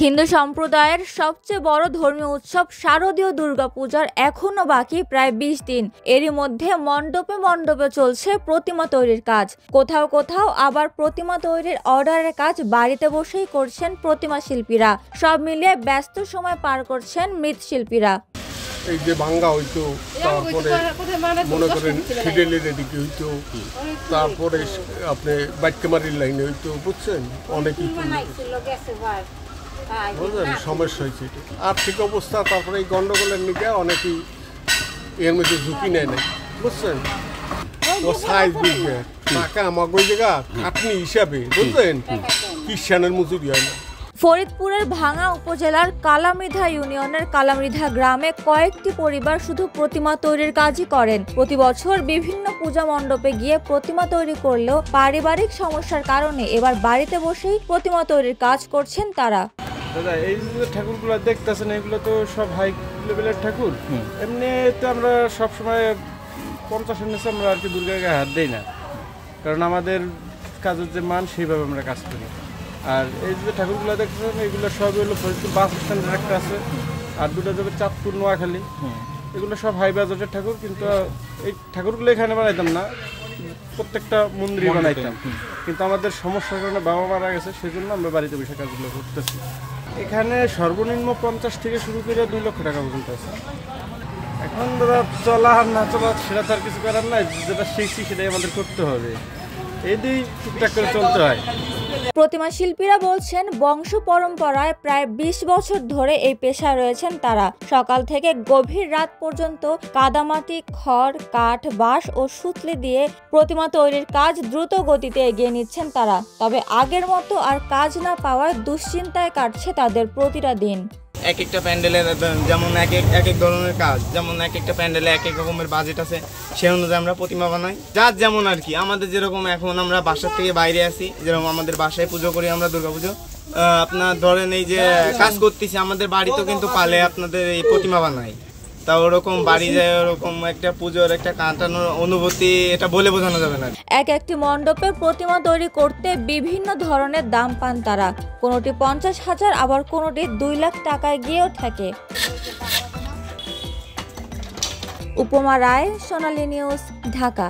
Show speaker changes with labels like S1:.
S1: হিন্দু সম্প্রদায়ের সবচেয়ে বড় ধর্মীয় উৎসব শারদীয় দুর্গাপূজার এখনো বাকি প্রায় ২০ দিন। এরই মধ্যে মণ্ডপে মণ্ডপে চলছে প্রতিমা তৈরির কাজ। কোথাও কোথাও আবার প্রতিমা তৈরির অর্ডারের কাজ বাড়িতে বসেই করছেন প্রতিমা শিল্পীরা। সব মিলিয়ে ব্যস্ত সময় পার করছেন মৃৎশিল্পীরা।
S2: এই যে ভাঙ্গা হইতো, তারপরে মনে করেন ফিডেলের এদিকে হইতো, তারপরে আপনি বাইটকেমারির লাইনে হইতো, বুঝছেন, অনেকই বুঝলেন সমস্যা হয়েছে। আর্থিক অবস্থা তারপরে এই গন্ডগোলের নিকে অনেকেই এর মধ্যে ঝুঁকি নেয় না, বুঝছেন। ও সাইজ বুঝবে টাকা আমাকে ওই জায়গা খাটনি হিসাবে, বুঝলেন, খ্রিস্টানের মজুরি হয় না।
S1: ফরিদপুরের ভাঙ্গা উপজেলার কালামৃধা ইউনিয়নের কালামৃধা গ্রামে কয়েকটি পরিবার শুধু প্রতিমা তৈরির কাজই করেন। প্রতি বছর বিভিন্ন পূজা মণ্ডপে গিয়ে প্রতিমা তৈরি করলেও পারিবারিক সমস্যার কারণে এবার বাড়িতে বসেই প্রতিমা তৈরির কাজ করছেন তারা।
S3: দাদা, এই যে ঠাকুরগুলো দেখতেছেন, এগুলো তো সব হাই লেভেলের ঠাকুর। এমনি তো আমরা সবসময় 50-এর নিচে আমরা আর কি দুর্গার গায়ে হাত দিই না, কারণ আমাদের কাজের যে মান সেইভাবে আমরা কাজ করি। আর এই যে ঠাকুরগুলো দেখতেছেন, এগুলো সব হলো ফরিদপুর বাস স্ট্যান্ডের একটা আছে, আর দুটো যাবে চাঁদপুর নোয়াখালী। এগুলো সব হাই বাজেটের ঠাকুর, কিন্তু এই ঠাকুরগুলো এখানে বানাইতাম না, প্রত্যেকটা মন্দিরে বানাইতাম। কিন্তু আমাদের সমস্যার কারণে বাবা মারা গেছে, সেজন্য আমরা বাড়িতে বসে কাজগুলো করতেছি। এখানে সর্বনিম্ন 50 থেকে শুরু করে 2 লক্ষ টাকা পর্যন্ত আছে। এখন দাদা চলা আর না চলা সেটা তো আর কিছু করার নাই, যেটা শিখছি সেটাই আমাদের করতে হবে, এই দিয়েই ঠিকঠাক করে চলতে হয়।
S1: প্রতিমা শিল্পীরা বলছেন, বংশ পরম্পরায় প্রায় 20 বছর ধরে এই পেশায় রয়েছেন তারা। সকাল থেকে গভীর রাত পর্যন্ত কাদামাটি, খড়, কাঠ, বাঁশ ও সুতলি দিয়ে প্রতিমা তৈরির কাজ দ্রুত গতিতে এগিয়ে নিচ্ছেন তারা। তবে আগের মতো আর কাজ না পাওয়ায় দুশ্চিন্তায় কাটছে তাদের প্রতিটা দিন।
S4: এক একটা প্যান্ডেলের যেমন এক এক ধরনের কাজ, যেমন এক একটা প্যান্ডেলে এক এক রকমের বাজেট আছে, সেই অনুযায়ী আমরা প্রতিমা বানাই। যার যেমন আর কি, আমাদের যেরকম এখন আমরা বাসার থেকে বাইরে আসি, যেরকম আমাদের বাসায় পুজো করি আমরা দুর্গাপুজো, আপনার ধরেন এই যে কাজ করতেছি, আমাদের বাড়িতেও কিন্তু পালে আপনাদের এই প্রতিমা বানাই। তা ওরকম বাড়ি যায় ওরকম একটা পুজোর একটা কাটানোর অনুভূতি, এটা বলে বোঝানো যাবে না।
S1: এক একটি মণ্ডপে প্রতিমা তৈরি করতে বিভিন্ন ধরনের দাম পান তারা। কোনোটি 50,000, আবার কোনোটি 2 লাখ টাকায় গিয়েও থাকে। উপমা রায়, সোনালী নিউজ, ঢাকা।